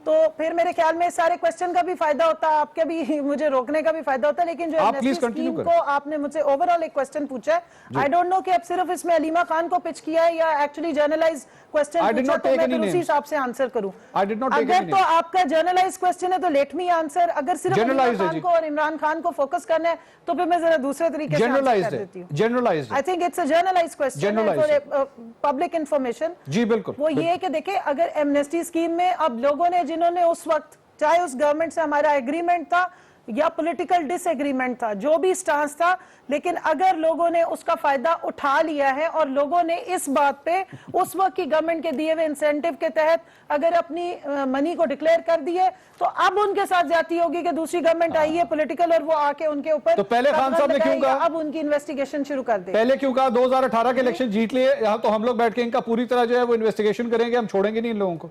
तो फिर मेरे ख्याल में सारे क्वेश्चन का भी फायदा होता है, आपके भी मुझे रोकने का भी फायदा होता है। लेकिन जो एमनेस्टी स्कीम को आपने मुझसे ओवरऑल एक क्वेश्चन पूछा है, आई डोंट नो कि अब सिर्फ इसमें अलीमा खान को पिच किया है या एक्चुअली जर्नलाइज क्वेश्चन पूछा, तो मैं उसी हिसाब से आंसर करूं। अगर तो आपका जर्नलाइज क्वेश्चन है तो लेट मी आंसर। अगर सिर्फ अलीमा खान को और इमरान खान को फोकस करना है तो फिर मैं जरा दूसरे तरीके से आंसर कर देती हूं। Generalized, I think it's a generalized question for public information. जी बिल्कुल। वो ये कि देखिए, अगर एमनेस्टी स्कीम में अब लोगों ने, जिन्होंने उस वक्त, चाहे उस गवर्नमेंट से हमारा एग्रीमेंट था या पॉलिटिकल डिसएग्रीमेंट था, जो भी स्टांस था, लेकिन अगर लोगों ने उसका फायदा उठा लिया है और लोगों ने इस बात पे उस वक्त की गवर्नमेंट के दिए हुए इंसेंटिव के तहत अगर अपनी मनी को डिक्लेयर कर दिए, तो अब उनके साथ ज्यादती होगी कि दूसरी गवर्नमेंट आई है पॉलिटिकल और वो आके उनके ऊपर। तो पहले खान साहब ने क्यों कहा, अब उनकी इन्वेस्टिगेशन शुरू कर दे? पहले क्यों कहा 2018 के इलेक्शन जीत लिए, यहाँ तो हम लोग बैठ के इनका पूरी तरह जो है वो इन्वेस्टिगेशन करेंगे, हम छोड़ेंगे नहीं इन लोगों को?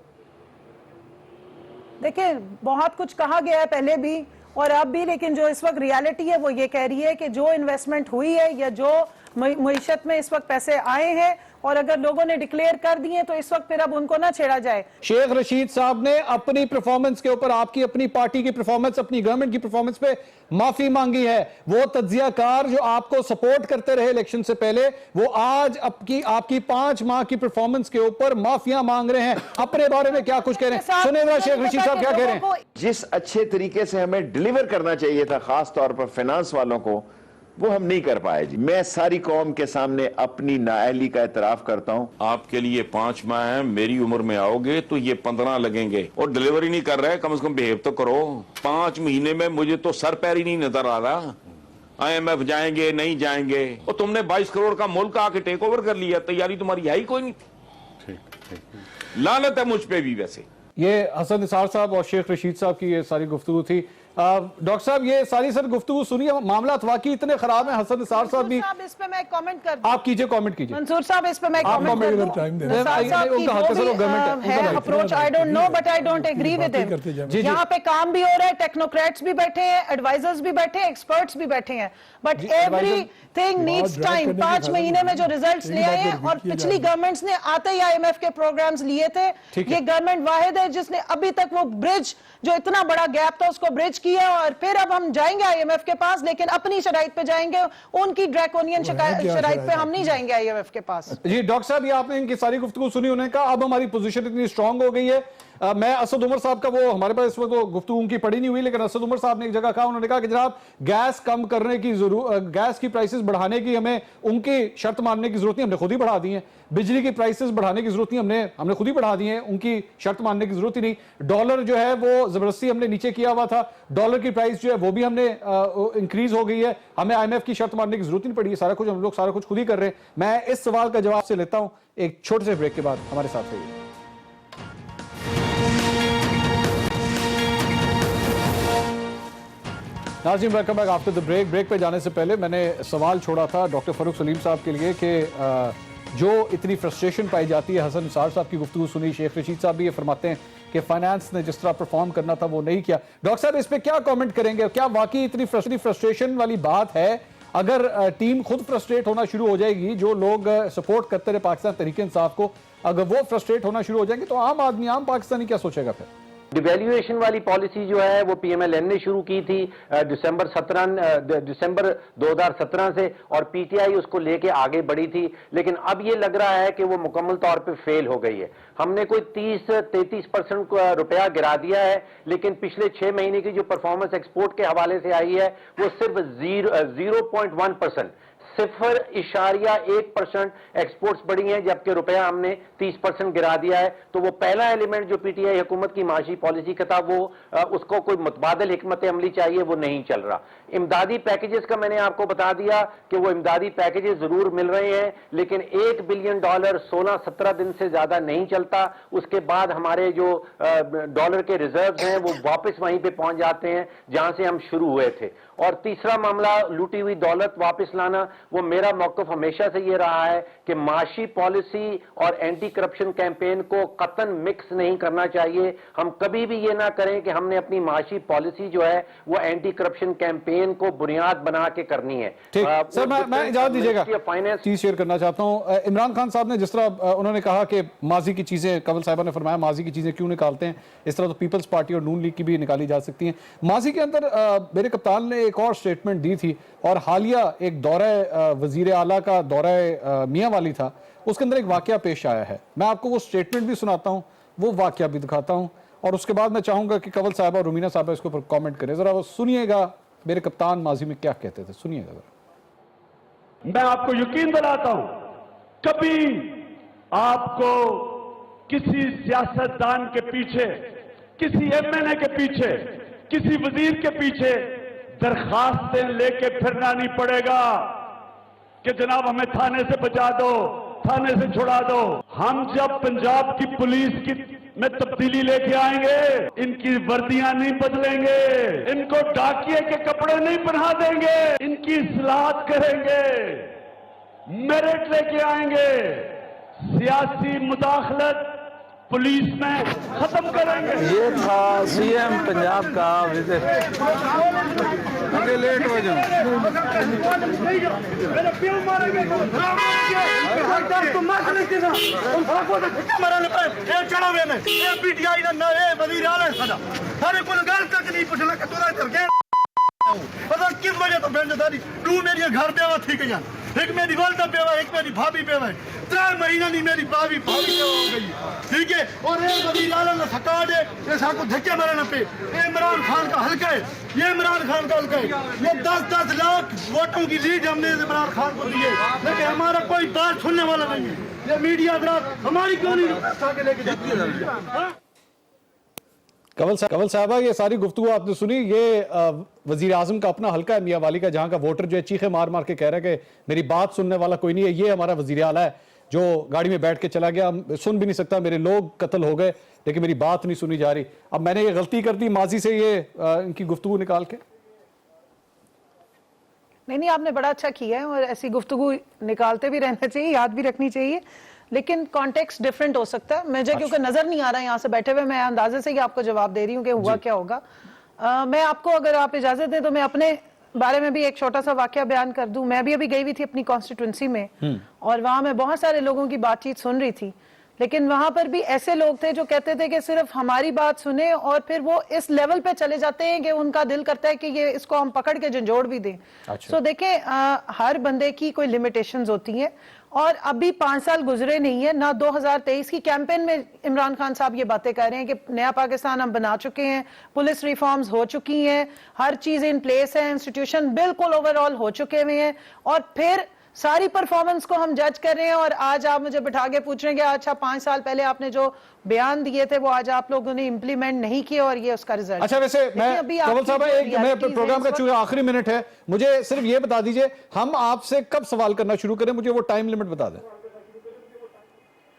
देखिए, बहुत कुछ कहा गया है पहले भी और अब भी, लेकिन जो इस वक्त रियलिटी है वो ये कह रही है कि जो इन्वेस्टमेंट हुई है या जो मईशत में इस वक्त पैसे आए हैं और अगर लोगों ने डिक्लेयर कर दिए तो इस वक्त फिर अब उनको ना छेड़ा जाए। शेख रशीद साहब ने अपनी परफॉर्मेंस के ऊपर, आपकी अपनी पार्टी की परफॉर्मेंस, अपनी गवर्नमेंट की परफॉर्मेंस पे माफी मांगी है। वो तज्जियाकार जो आपको सपोर्ट करते रहे इलेक्शन से पहले, वो आज आपकी 5 माह की परफॉर्मेंस के ऊपर माफिया मांग रहे हैं। अपने बारे में क्या कुछ कह रहे हैं, सुनिएगा शेख रशीद साहब क्या कह रहे हैं। जिस अच्छे तरीके से हमें डिलीवर करना चाहिए था, खास तौर पर फाइनेंस वालों को, वो हम नहीं कर पाए जी। मैं सारी कौम के सामने अपनी नाअहली का एतराफ करता हूँ। आपके लिए 5 माह है, मेरी उम्र में आओगे तो ये 15 लगेंगे और डिलीवरी नहीं कर रहे, कम से कम बिहेव तो करो। 5 महीने में मुझे तो सर पैर ही नहीं नजर आ रहा। IMF जाएंगे नहीं जाएंगे, और तुमने 22 करोड़ का मुल्क आके टेक ओवर कर लिया, तैयारी तुम्हारी है ही कोई नहीं। लानत है मुझ पे भी। वैसे ये हसन निसार साहब और शेख रशीद साहब की ये सारी गुफ्तगू थी। डॉक्टर साहब, ये सारी सर गुफ्तगू सुनिए, मामला वाकई इतने खराब है। हसन निसार साहब भी, इस पे मैं कमेंट कर दूं। आप कीजिए, कमेंट कीजिए। मंसूर साहब, इस पे मैं कमेंट कर दूं। Approach I don't know but I don't agree with him. यहाँ पे काम भी हो रहा है, टेक्नोक्रेट्स भी बैठे हैं, एडवाइजर्स भी बैठे हैं, एक्सपर्ट्स भी बैठे हैं, बट एवरीथिंग नीड्स टाइम। 5 महीने में जो रिजल्ट्स ले आए हैं, और पिछली गवर्नमेंट्स ने आते ही IMF के प्रोग्राम्स लिए थे। ये गवर्नमेंट वाहिद है जिसने अभी तक वो ब्रिज, जो इतना बड़ा गैप था, उसको ब्रिज किया। और फिर अब हम जाएंगे IMF के पास, लेकिन अपनी शराइत पे जाएंगे, उनकी ड्रैकोनियन शराइत पे हम नहीं जाएंगे IMF के पास। जी डॉक्टर साहब, ये आपने इनकी सारी गुफ्तगू सुनी, उन्होंने कहा अब हमारी पोजीशन इतनी स्ट्रांग हो गई है। मैं असद उमर साहब का, वो हमारे पास इस वक्त वो गुफ्तगू उनकी पड़ी नहीं हुई, लेकिन असद उमर साहब ने एक जगह कहा, उन्होंने कहा कि जनाब गैस कम करने की गैस की प्राइसेस बढ़ाने की हमें उनकी शर्त मानने की जरूरत नहीं, हमने खुद ही बढ़ा दी है। बिजली की प्राइसेस बढ़ाने की जरूरत नहीं, हमने खुद ही बढ़ा दी है, उनकी शर्त मानने की जरूरत ही नहीं। डॉलर जो है वो जबरदस्ती हमने नीचे किया हुआ था, डॉलर की प्राइस जो है वो भी हमने इंक्रीज हो गई है, हमें IMF की शर्त मानने की जरूरत ही नहीं पड़ी है। सारा कुछ हम लोग सारा कुछ खुद ही कर रहे हैं। मैं इस सवाल का जवाब से लेता हूं एक छोटे से ब्रेक के बाद। हमारे साथ रहिए। नाज़रीन, welcome back after the break. Break पे जाने से पहले मैंने सवाल छोड़ा था डॉक्टर फरूक सलीम साहब के लिए कि जो इतनी फ्रस्ट्रेशन पाई जाती है, हसन निसार साहब की गुफ्तगू सुनी, शेख रशीद साहब भी ये फरमाते हैं कि फाइनेंस ने जिस तरह परफॉर्म करना था वो नहीं किया। डॉक्टर साहब, इस पे क्या कमेंट करेंगे? क्या वाकई इतनी फ्रस्ट्रेशन वाली बात है? अगर टीम खुद फ्रस्ट्रेट होना शुरू हो जाएगी, जो लोग सपोर्ट करते रहे पाकिस्तान तहरीक इंसाफ को, अगर वो फ्रस्ट्रेट होना शुरू हो जाएंगे तो आम आदमी, आम पाकिस्तानी क्या सोचेगा फिर? डिवैल्यूएशन वाली पॉलिसी जो है वो PMLN ने शुरू की थी दिसंबर 2017 से, और PTI उसको लेके आगे बढ़ी थी, लेकिन अब ये लग रहा है कि वो मुकम्मल तौर पे फेल हो गई है। हमने कोई 30-33% रुपया गिरा दिया है, लेकिन पिछले 6 महीने की जो परफॉर्मेंस एक्सपोर्ट के हवाले से आई है वो सिर्फ 0.1%, 0.1% एक्सपोर्ट्स बढ़ी हैं, जबकि रुपया हमने 30% गिरा दिया है। तो वो पहला एलिमेंट जो PTI हुकूमत की माशी पॉलिसी का था, वो उसको कोई मुतबादल हिकमत अमली चाहिए, वो नहीं चल रहा। इमदादी पैकेजेस का मैंने आपको बता दिया कि वो इमदादी पैकेजेस जरूर मिल रहे हैं, लेकिन $1 बिलियन 16-17 दिन से ज्यादा नहीं चलता। उसके बाद हमारे जो डॉलर के रिजर्व्स हैं वो वापस वहीं पे पहुंच जाते हैं जहां से हम शुरू हुए थे। और तीसरा मामला लूटी हुई दौलत वापस लाना, वो मेरा मौक़िफ़ हमेशा से ये रहा है कि माशी पॉलिसी और एंटी करप्शन कैंपेन को कतन मिक्स नहीं करना चाहिए। हम कभी भी ये ना करें कि हमने अपनी माशी पॉलिसी जो है वो एंटी करप्शन कैंपेन को बुनियाद बना के करनी है। ठीक सर, मैं इजाजत दीजिएगा, चीज शेयर करना चाहता हूं। इमरान खान साहब ने जिस तरह उन्होंने कहा कि माजी की चीजें, कंवल साहिबा ने फरमाया माजी की चीजें क्यों निकालते हैं, इस तरह तो पीपल्स पार्टी और नून लीग की भी निकाली जा सकती हैं। माजी के अंदर मेरे कप्तान ने एक और स्टेटमेंट दी थी, और हालिया एक दौरा वजीर आला का दौरा मियां वाली था, उसके अंदर एक वाकया पेश आया है। मैं आपको वो स्टेटमेंट भी सुनाता हूं, वो वाकया भी दिखाता हूं, और उसके बाद मैं चाहूंगा कि कंवल साहब और रुमीना साहब इसके ऊपर कमेंट करें। जरा वो सुनिएगा मेरे कप्तान माजी में क्या कहते थे, सुनिएगा जरा। मैं आपको यकीन दिलाता हूं, कभी आपको किसी सियासतदान के पीछे, किसी MNA के पीछे, किसी वजीर के पीछे दरखास्तें लेके फिरना नहीं पड़ेगा कि जनाब हमें थाने से बचा दो, थाने से छुड़ा दो। हम जब पंजाब की पुलिस की में तब्दीली लेके आएंगे, इनकी वर्दियां नहीं बदलेंगे, इनको डाकिए के कपड़े नहीं पहना देंगे, इनकी इस्लाहत करेंगे, मेरिट लेके आएंगे, सियासी मुदाखलत पुलिस में खत्म करेंगे। ये था CM पंजाब का विजिट। लेट हो जाओ। PTI वजीर आला सारे को गल तक नहीं पूछना कि तुरा चल गया पता किस वजह तो बहन दादी तू मेरी घर बेवा थी गई, एक मेरी वालदा बेवा, एक मेरी भाभी बेवा, 3 महीना नहीं मेरी भाभी हो गई, ठीक है। और ये वजीर आला ने थका दे, ये साको धक्के मारना पे, ये इमरान खान का हल्का है, ये इमरान खान का हल्का है, ये 10-10 लाख वोटों की लीड हमने इमरान खान को दी है, लेकिन हमारा कोई बात सुनने वाला नहीं है। ये मीडिया हमारी क्यों नहीं आगे लेके जाती है। कंवल साहबा, ये सारी गुफ्तगू आपने सुनी, ये वजीर आजम का अपना हल्का है मियां वाली का, जहां का वोटर जो है चीखे मार मार के कह रहा है कि मेरी बात सुनने वाला कोई नहीं है। ये हमारा वजीर आला है जो गाड़ी में बैठ के चला गया, सुन भी नहीं सकता, मेरे लोग कत्ल हो गए लेकिन मेरी बात नहीं सुनी जा रही। अब मैंने ये गलती कर दी माजी से ये इनकी गुफ्तगू निकाल के। नहीं, आपने बड़ा अच्छा किया है, और ऐसी गुफ्तगू निकालते भी रहना चाहिए, याद भी रखनी चाहिए, लेकिन कॉन्टेक्स्ट डिफरेंट हो सकता है। मुझे क्योंकि नजर नहीं आ रहा है यहाँ से बैठे हुए, मैं अंदाजे से ही आपको जवाब दे रही हूँ कि हुआ क्या होगा। मैं आपको, अगर आप इजाजत दें तो मैं अपने बारे में भी एक छोटा सा वाकया बयान कर दूं। मैं भी अभी गई हुई थी अपनी कॉन्स्टिट्यूंसी में, और वहां मैं बहुत सारे लोगों की बातचीत सुन रही थी, लेकिन वहां पर भी ऐसे लोग थे जो कहते थे कि सिर्फ हमारी बात सुने, और फिर वो इस लेवल पे चले जाते हैं कि उनका दिल करता है कि ये इसको हम पकड़ के झंझोड़ भी दें। तो देखें, हर बंदे की कोई लिमिटेशंस होती हैं, और अभी 5 साल गुजरे नहीं है ना। 2023 की कैंपेन में इमरान खान साहब ये बातें कह रहे हैं कि नया पाकिस्तान हम बना चुके हैं, पुलिस रिफॉर्म्स हो चुकी हैं, हर चीज इन प्लेस है, इंस्टीट्यूशन बिल्कुल ओवरऑल हो चुके हुए हैं, और फिर सारी परफॉर्मेंस को हम जज कर रहे हैं। और आज आप मुझे बिठा के पूछ रहे हैं कि अच्छा 5 साल पहले आपने जो बयान दिए थे वो आज आप लोगों ने इंप्लीमेंट नहीं किए, और ये उसका रिजल्ट। अच्छा, वैसे मैं कंवल साहब, मैं प्रोग्राम का चूंकि आखिरी मिनट है, मुझे सिर्फ ये बता दीजिए हम आपसे कब सवाल करना शुरू करें, मुझे वो टाइम लिमिट बता दें।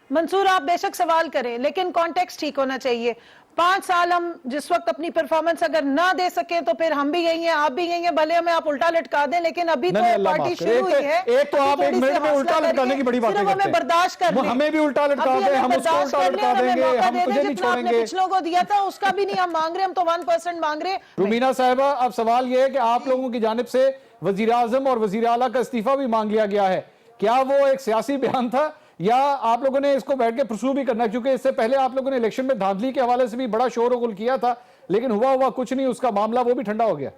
मंसूर आप बेशक सवाल करें, लेकिन कॉन्टेक्स्ट ठीक होना चाहिए। 5 साल हम जिस वक्त अपनी परफॉर्मेंस अगर ना दे सके तो फिर हम भी यही हैं, आप भी यही हैं, भले हमें आप उल्टा लटका दें, लेकिन अभी तो पार्टी शुरू हुई है। एक तो आप 1 मिनट में उल्टा लटकाने की बड़ी बातें करते हैं, बर्दाश्त कर लें, हमें भी उल्टा लटका दें, हम उसको उल्टा लटका देंगे, हम तुझे नहीं छोड़ेंगे। पिछलों को दिया था उसका भी नहीं हम मांग रहे, हम तो 1% मांग रहे। रुमीना साहिबा, अब सवाल यह है कि आप लोगों की जानिब से वजीर आजम और वजीर आला का इस्तीफा भी मांग लिया गया है, क्या वो एक सियासी बयान था या आप लोगों ने इसको बैठ के परसू भी करना है? क्योंकि इससे पहले आप लोगों ने इलेक्शन में धांधली के हवाले से भी बड़ा शोर गुल किया था, लेकिन हुआ कुछ नहीं, उसका मामला वो भी ठंडा हो गया।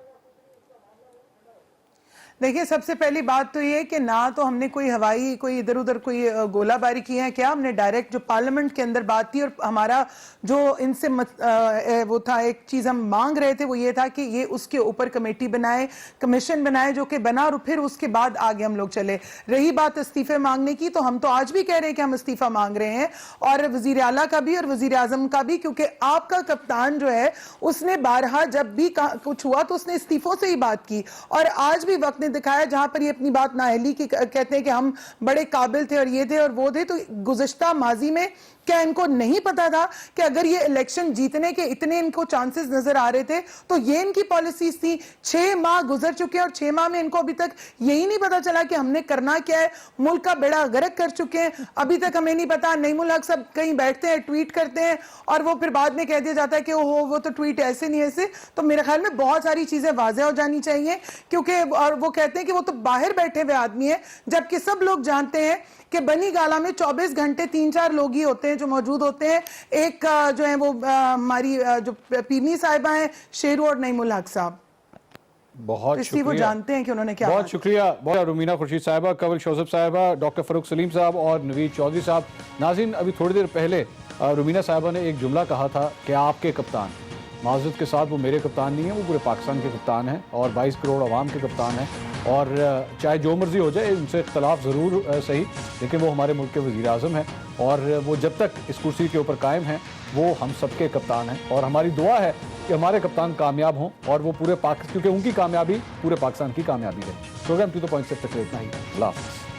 देखिए, सबसे पहली बात तो ये कि ना तो हमने कोई हवाई कोई इधर उधर कोई गोलाबारी की है, क्या हमने डायरेक्ट जो पार्लियामेंट के अंदर बात की, और हमारा जो इनसे वो था, एक चीज हम मांग रहे थे, वो ये था कि ये उसके ऊपर कमेटी बनाए, कमीशन बनाए, जो कि बना, और फिर उसके बाद आगे हम लोग चले। रही बात इस्तीफे मांगने की, तो हम तो आज भी कह रहे हैं कि हम इस्तीफा मांग रहे हैं, और वजीर आला का भी और वजीर आजम का भी, क्योंकि आपका कप्तान जो है उसने बारहा जब भी कुछ हुआ तो उसने इस्तीफों से ही बात की, और आज भी वक्त दिखाया जहां पर ये अपनी बात नाअहली की कहते हैं कि हम बड़े काबिल थे और ये थे और वो थे। तो गुज़श्ता माजी में क्या इनको नहीं पता था कि अगर ये इलेक्शन जीतने के इतने इनको चांसेस नजर आ रहे थे तो ये इनकी पॉलिसीज थी? 6 माह गुजर चुके हैं और 6 माह में इनको अभी तक यही नहीं पता चला कि हमने करना क्या है। मुल्क का बेड़ा गर्क कर चुके हैं, अभी तक हमें नहीं पता। नईमुल हक सब कहीं बैठते हैं, ट्वीट करते हैं और वो फिर बाद में कह दिया जाता है कि ओहो वो तो ट्वीट ऐसे नहीं ऐसे। तो मेरे ख्याल में बहुत सारी चीजें वाज़ेह हो जानी चाहिए, क्योंकि और वो कहते हैं कि वो तो बाहर बैठे हुए आदमी है, जबकि सब लोग जानते हैं कि बनी गाला में 24 घंटे 3-4 लोग ही होते हैं जो मौजूद होते हैं। एक जो है वो हमारी जो पीरनी साहिबा हैं, शेरू और नईमुल हक साहब, बहुत शुक्रिया, वो जानते हैं कि उन्होंने क्या। बहुत शुक्रिया, बहुत रुमीना खुर्शीद साहिबा, कंवल शोजब साहिबा, डॉक्टर फरूक सलीम साहब और नवीद चौधरी साहब। नाज़रीन, अभी थोड़ी देर पहले रुमीना साहिबा ने एक जुमला कहा था कि आपके कप्तान, माज़रत के साथ वो मेरे कप्तान नहीं है, वो पूरे पाकिस्तान के कप्तान हैं और 22 करोड़ अवाम के कप्तान हैं, और चाहे जो मर्जी हो जाए उनसे इख्तलाफ ज़रूर सही, लेकिन वो हमारे मुल्क के वज़ीर आज़म हैं और वो जब तक इस कुर्सी के ऊपर कायम हैं वो हम सबके कप्तान हैं। और हमारी दुआ है कि हमारे कप्तान कामयाब हों और वो पूरे पाकिस्तान, क्योंकि उनकी कामयाबी पूरे पाकिस्तान की कामयाबी है। प्रोग्राम 2 द पॉइंट से तक इतना ही। अल्लाह हाफ़िज़।